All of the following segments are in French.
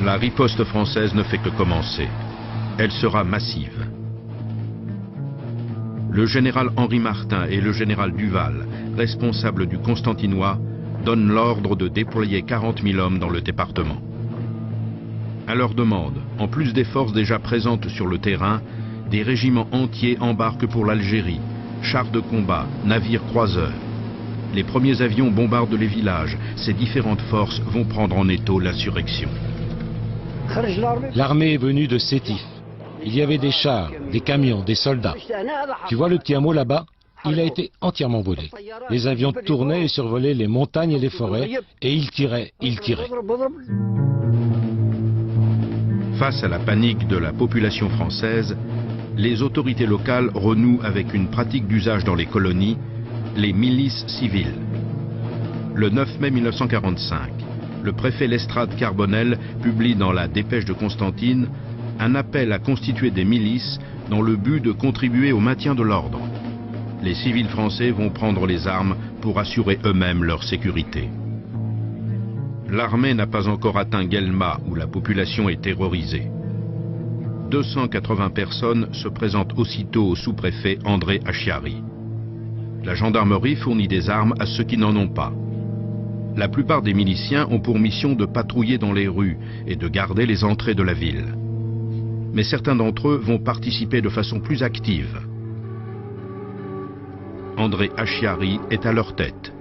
La riposte française ne fait que commencer. Elle sera massive. Le général Henri Martin et le général Duval, responsables du Constantinois, donnent l'ordre de déployer 40 000 hommes dans le département. À leur demande, en plus des forces déjà présentes sur le terrain, des régiments entiers embarquent pour l'Algérie, chars de combat, navires croiseurs. Les premiers avions bombardent les villages. Ces différentes forces vont prendre en étau l'insurrection. L'armée est venue de Sétif. Il y avait des chars, des camions, des soldats. Tu vois le petit hameau là-bas? Il a été entièrement volé. Les avions tournaient et survolaient les montagnes et les forêts, et ils tiraient. Face à la panique de la population française, les autorités locales renouent avec une pratique d'usage dans les colonies, les milices civiles. Le 9 mai 1945, le préfet Lestrade Carbonel publie dans la Dépêche de Constantine un appel à constituer des milices dans le but de contribuer au maintien de l'ordre. Les civils français vont prendre les armes pour assurer eux-mêmes leur sécurité. L'armée n'a pas encore atteint Guelma où la population est terrorisée. 280 personnes se présentent aussitôt au sous-préfet André Achiari. La gendarmerie fournit des armes à ceux qui n'en ont pas. La plupart des miliciens ont pour mission de patrouiller dans les rues et de garder les entrées de la ville. Mais certains d'entre eux vont participer de façon plus active. André Achiari est à leur tête.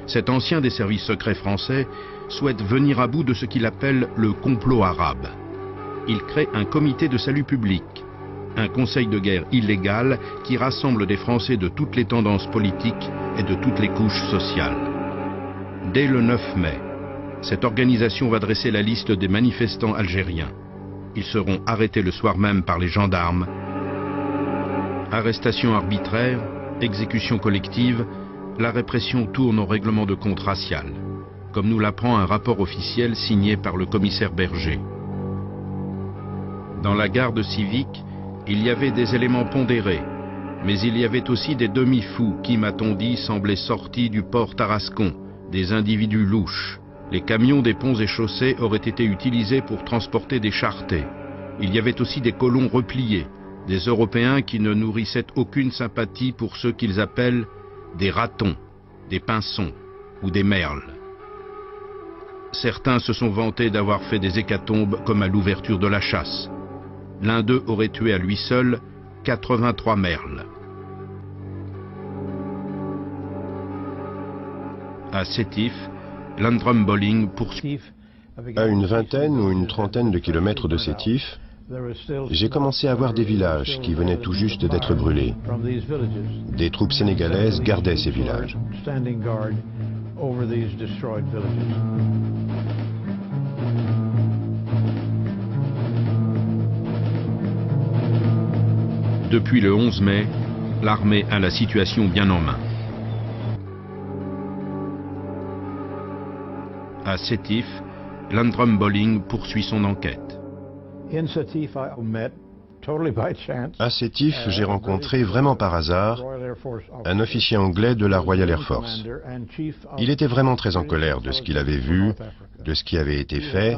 Cet ancien des services secrets français souhaite venir à bout de ce qu'il appelle le complot arabe. Il crée un comité de salut public, un conseil de guerre illégal qui rassemble des Français de toutes les tendances politiques et de toutes les couches sociales. Dès le 9 mai, cette organisation va dresser la liste des manifestants algériens. Ils seront arrêtés le soir même par les gendarmes. Arrestations arbitraires, exécutions collectives, la répression tourne au règlement de compte racial, comme nous l'apprend un rapport officiel signé par le commissaire Berger. Dans la garde civique, il y avait des éléments pondérés, mais il y avait aussi des demi-fous qui, m'a-t-on dit, semblaient sortis du port Tarascon, des individus louches. Les camions des ponts et chaussées auraient été utilisés pour transporter des charretés. Il y avait aussi des colons repliés, des Européens qui ne nourrissaient aucune sympathie pour ceux qu'ils appellent des ratons, des pinsons ou des merles. Certains se sont vantés d'avoir fait des hécatombes comme à l'ouverture de la chasse. L'un d'eux aurait tué à lui seul 83 merles. À Sétif, Landrum Bolling poursuit. À une vingtaine ou une trentaine de kilomètres de Sétif, j'ai commencé à voir des villages qui venaient tout juste d'être brûlés. Des troupes sénégalaises gardaient ces villages. Depuis le 11 mai, l'armée a la situation bien en main. À Sétif, Landrum Bolling poursuit son enquête. À Sétif, j'ai rencontré vraiment par hasard un officier anglais de la Royal Air Force. Il était vraiment très en colère de ce qu'il avait vu, de ce qui avait été fait,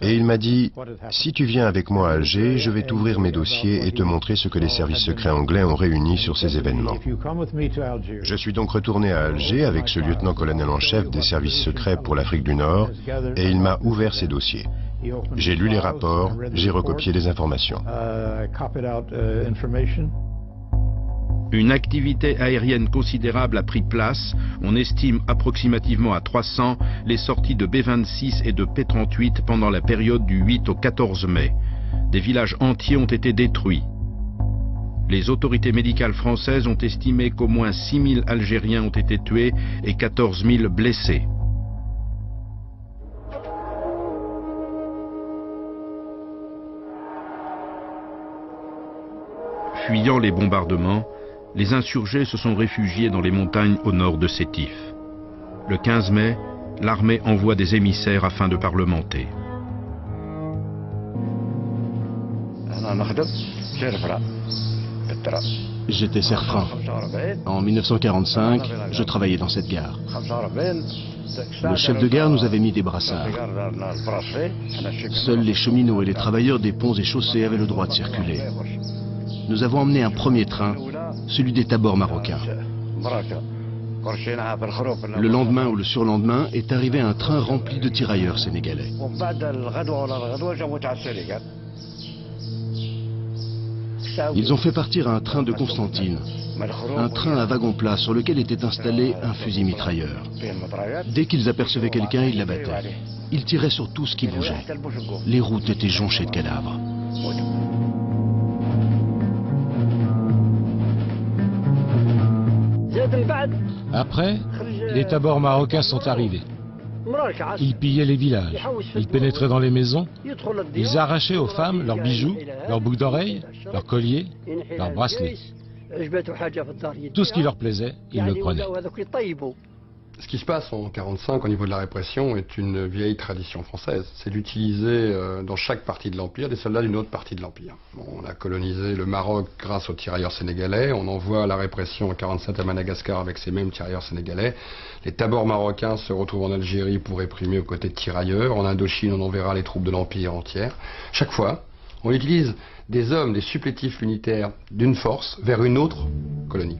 et il m'a dit « Si tu viens avec moi à Alger, je vais t'ouvrir mes dossiers et te montrer ce que les services secrets anglais ont réuni sur ces événements. » Je suis donc retourné à Alger avec ce lieutenant-colonel en chef des services secrets pour l'Afrique du Nord, et il m'a ouvert ses dossiers. J'ai lu les rapports, j'ai recopié les informations. Une activité aérienne considérable a pris place. On estime approximativement à 300 les sorties de B-26 et de P-38 pendant la période du 8 au 14 mai. Des villages entiers ont été détruits. Les autorités médicales françaises ont estimé qu'au moins 6 000 Algériens ont été tués et 14 000 blessés. Fuyant les bombardements, les insurgés se sont réfugiés dans les montagnes au nord de Sétif. Le 15 mai, l'armée envoie des émissaires afin de parlementer. J'étais serfrant. En 1945, je travaillais dans cette gare. Le chef de gare nous avait mis des brassards. Seuls les cheminots et les travailleurs des ponts et chaussées avaient le droit de circuler. Nous avons emmené un premier train, celui des tabords marocains. Le lendemain ou le surlendemain est arrivé un train rempli de tirailleurs sénégalais. Ils ont fait partir un train de Constantine, un train à wagon plat sur lequel était installé un fusil mitrailleur. Dès qu'ils apercevaient quelqu'un, ils l'abattaient. Ils tiraient sur tout ce qui bougeait. Les routes étaient jonchées de cadavres. Après, les tabords marocains sont arrivés. Ils pillaient les villages, ils pénétraient dans les maisons, ils arrachaient aux femmes leurs bijoux, leurs boucles d'oreilles, leurs colliers, leurs bracelets. Tout ce qui leur plaisait, ils le prenaient. Ce qui se passe en 1945 au niveau de la répression est une vieille tradition française. C'est d'utiliser dans chaque partie de l'Empire des soldats d'une autre partie de l'Empire. On a colonisé le Maroc grâce aux tirailleurs sénégalais. On envoie la répression en 1947 à Madagascar avec ces mêmes tirailleurs sénégalais. Les tabords marocains se retrouvent en Algérie pour réprimer aux côtés de tirailleurs. En Indochine, on enverra les troupes de l'Empire entière. Chaque fois, on utilise des hommes, des supplétifs unitaires d'une force vers une autre colonie.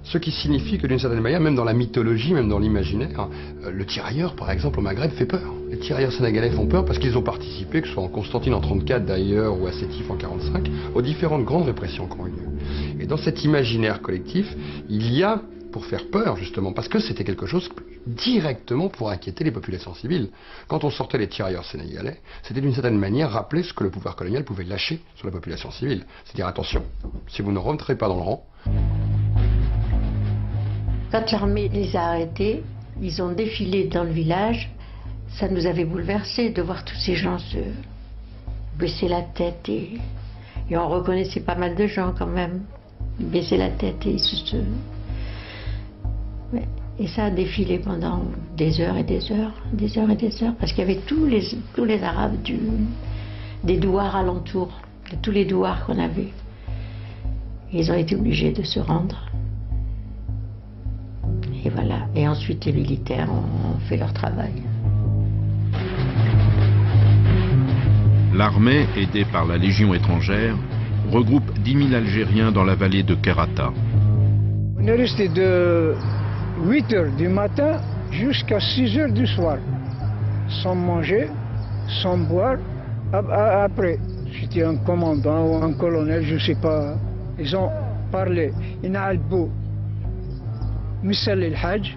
Ce qui signifie que d'une certaine manière, même dans la mythologie, même dans l'imaginaire, le tirailleur, par exemple, au Maghreb, fait peur. Les tirailleurs sénégalais font peur parce qu'ils ont participé, que ce soit en Constantine en 1934 d'ailleurs, ou à Sétif en 1945, aux différentes grandes répressions qui ont eu lieu. Et dans cet imaginaire collectif, il y a, pour faire peur justement, parce que c'était quelque chose directement pour inquiéter les populations civiles. Quand on sortait les tirailleurs sénégalais, c'était d'une certaine manière rappeler ce que le pouvoir colonial pouvait lâcher sur la population civile. C'est-à-dire, attention, si vous ne rentrez pas dans le rang... Quand l'armée les a arrêtés, ils ont défilé dans le village. Ça nous avait bouleversés de voir tous ces gens se baisser la tête. Et on reconnaissait pas mal de gens quand même. Ils baissaient la tête et Et ça a défilé pendant des heures et des heures, des heures et des heures. Parce qu'il y avait tous les Arabes des douars alentours, de tous les douars qu'on avait. Et ils ont été obligés de se rendre. Et voilà. Et ensuite, les militaires ont fait leur travail. L'armée, aidée par la Légion étrangère, regroupe 10 000 Algériens dans la vallée de Kerata. On est resté de 8 h du matin jusqu'à 6 h du soir, sans manger, sans boire. Après, c'était un commandant ou un colonel, je ne sais pas. Ils ont parlé. Inalbou Missal El Hajj,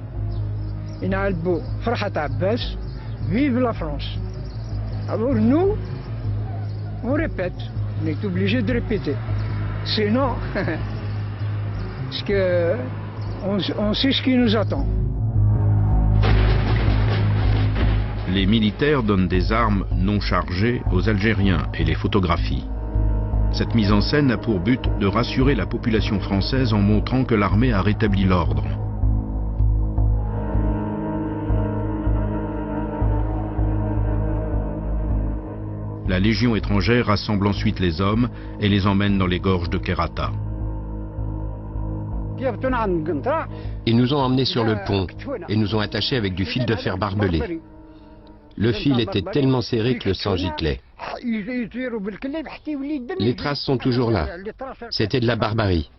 Inalbou Farhat Abbas, vive la France. Alors nous, on répète, on est obligé de répéter. Sinon, parce que on sait ce qui nous attend. Les militaires donnent des armes non chargées aux Algériens et les photographient. Cette mise en scène a pour but de rassurer la population française en montrant que l'armée a rétabli l'ordre. La Légion étrangère rassemble ensuite les hommes et les emmène dans les gorges de Kerata. Ils nous ont emmenés sur le pont et nous ont attachés avec du fil de fer barbelé. Le fil était tellement serré que le sang giclait. Les traces sont toujours là. C'était de la barbarie.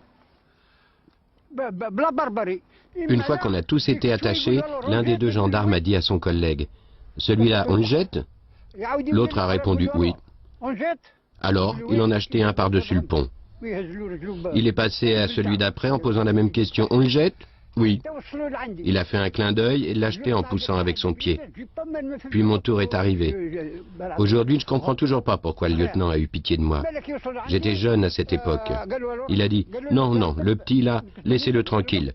Une fois qu'on a tous été attachés, l'un des deux gendarmes a dit à son collègue, « Celui-là, on le jette ?» L'autre a répondu « Oui ». Alors, il en a jeté un par-dessus le pont. Il est passé à celui d'après en posant la même question. « On le jette ?» « Oui ». Il a fait un clin d'œil et l'a jeté en poussant avec son pied. Puis mon tour est arrivé. Aujourd'hui, je ne comprends toujours pas pourquoi le lieutenant a eu pitié de moi. J'étais jeune à cette époque. Il a dit « Non, non, le petit là, laissez-le tranquille ».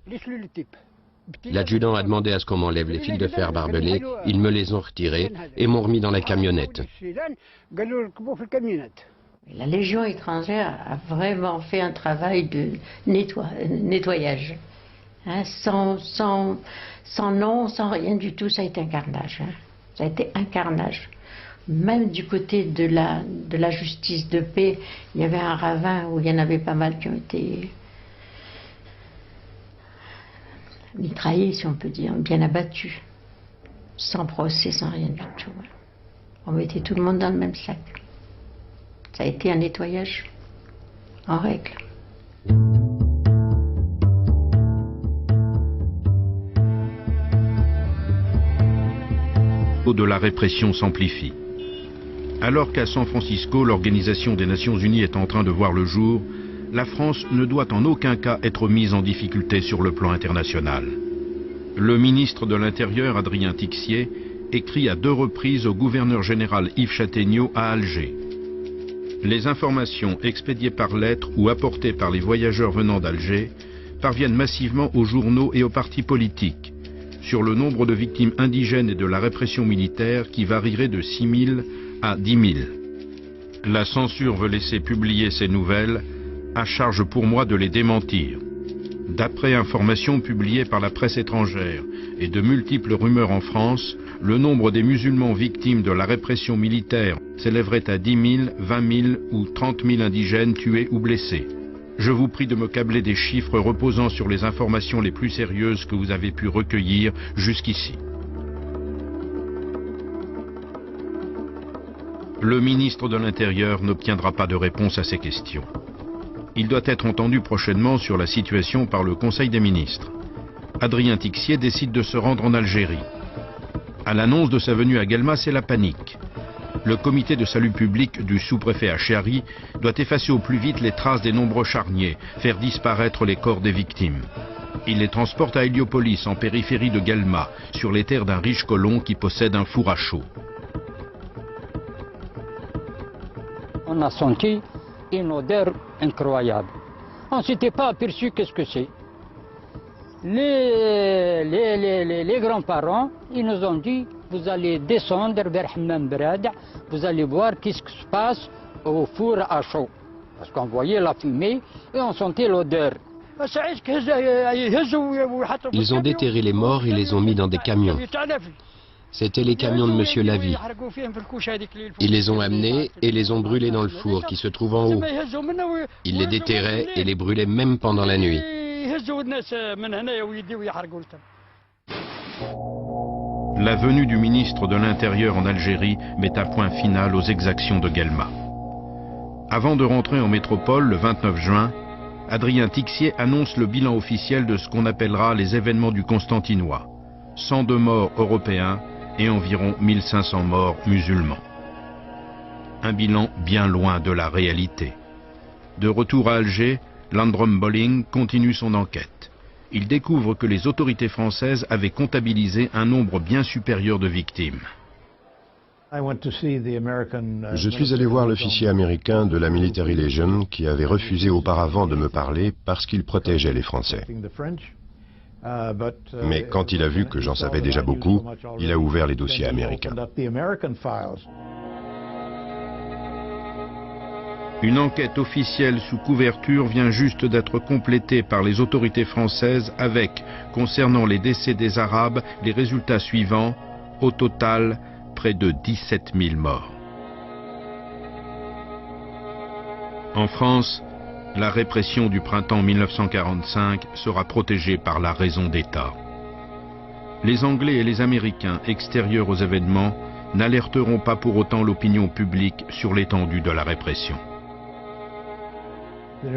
L'adjudant a demandé à ce qu'on m'enlève les fils de fer barbelés. Ils me les ont retirés et m'ont remis dans la camionnette. La Légion étrangère a vraiment fait un travail de nettoyage. Hein, sans nom, sans rien du tout, ça a été un carnage. Hein. Ça a été un carnage. Même du côté de la justice de paix, il y avait un ravin où il y en avait pas mal qui ont été mitraillés, si on peut dire, bien abattus, sans procès, sans rien du tout. On mettait tout le monde dans le même sac. Ça a été un nettoyage en règle. De la répression s'amplifie. Alors qu'à San Francisco, l'Organisation des Nations Unies est en train de voir le jour, la France ne doit en aucun cas être mise en difficulté sur le plan international. Le ministre de l'Intérieur, Adrien Tixier, écrit à 2 reprises au gouverneur général Yves Chataigneau à Alger. Les informations expédiées par lettre ou apportées par les voyageurs venant d'Alger parviennent massivement aux journaux et aux partis politiques sur le nombre de victimes indigènes et de la répression militaire qui varierait de 6 000 à 10 000. La censure veut laisser publier ces nouvelles, à charge pour moi de les démentir. D'après informations publiées par la presse étrangère et de multiples rumeurs en France, le nombre des musulmans victimes de la répression militaire s'élèverait à 10 000, 20 000 ou 30 000 indigènes tués ou blessés. Je vous prie de me câbler des chiffres reposant sur les informations les plus sérieuses que vous avez pu recueillir jusqu'ici. Le ministre de l'Intérieur n'obtiendra pas de réponse à ces questions. Il doit être entendu prochainement sur la situation par le Conseil des ministres. Adrien Tixier décide de se rendre en Algérie. À l'annonce de sa venue à Guelma, c'est la panique. Le comité de salut public du sous-préfet Achiari doit effacer au plus vite les traces des nombreux charniers, faire disparaître les corps des victimes. Il les transporte à Héliopolis, en périphérie de Guelma, sur les terres d'un riche colon qui possède un four à chaud. On a senti une odeur incroyable. On ne s'était pas aperçu qu'est-ce que c'est. Les grands-parents, ils nous ont dit, vous allez descendre vers Hammam Brad, vous allez voir qu'est-ce qui se passe au four à chaud. Parce qu'on voyait la fumée et on sentait l'odeur. Ils ont déterré les morts et les ont mis dans des camions. C'était les camions de Monsieur Lavie. Ils les ont amenés et les ont brûlés dans le four qui se trouve en haut. Ils les déterraient et les brûlaient même pendant la nuit. La venue du ministre de l'Intérieur en Algérie met un point final aux exactions de Guelma. Avant de rentrer en métropole le 29 juin, Adrien Tixier annonce le bilan officiel de ce qu'on appellera les événements du Constantinois. 102 morts européens et environ 1500 morts musulmans. Un bilan bien loin de la réalité. De retour à Alger, Landrum Bolling continue son enquête. Il découvre que les autorités françaises avaient comptabilisé un nombre bien supérieur de victimes. Je suis allé voir l'officier américain de la Military Legion qui avait refusé auparavant de me parler parce qu'il protégeait les Français. Mais quand il a vu que j'en savais déjà beaucoup, il a ouvert les dossiers américains. Une enquête officielle sous couverture vient juste d'être complétée par les autorités françaises avec, concernant les décès des Arabes, les résultats suivants. Au total, près de 17 000 morts. En France, la répression du printemps 1945 sera protégée par la raison d'État. Les Anglais et les Américains extérieurs aux événements n'alerteront pas pour autant l'opinion publique sur l'étendue de la répression. Le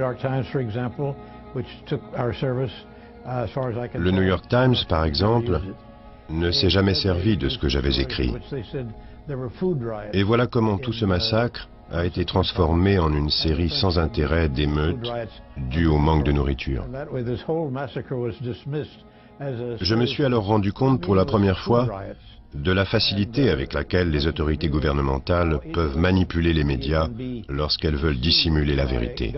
New York Times, par exemple, ne s'est jamais servi de ce que j'avais écrit. Et voilà comment tout ce massacre a été transformé en une série sans intérêt d'émeutes dues au manque de nourriture. Je me suis alors rendu compte pour la première fois de la facilité avec laquelle les autorités gouvernementales peuvent manipuler les médias lorsqu'elles veulent dissimuler la vérité.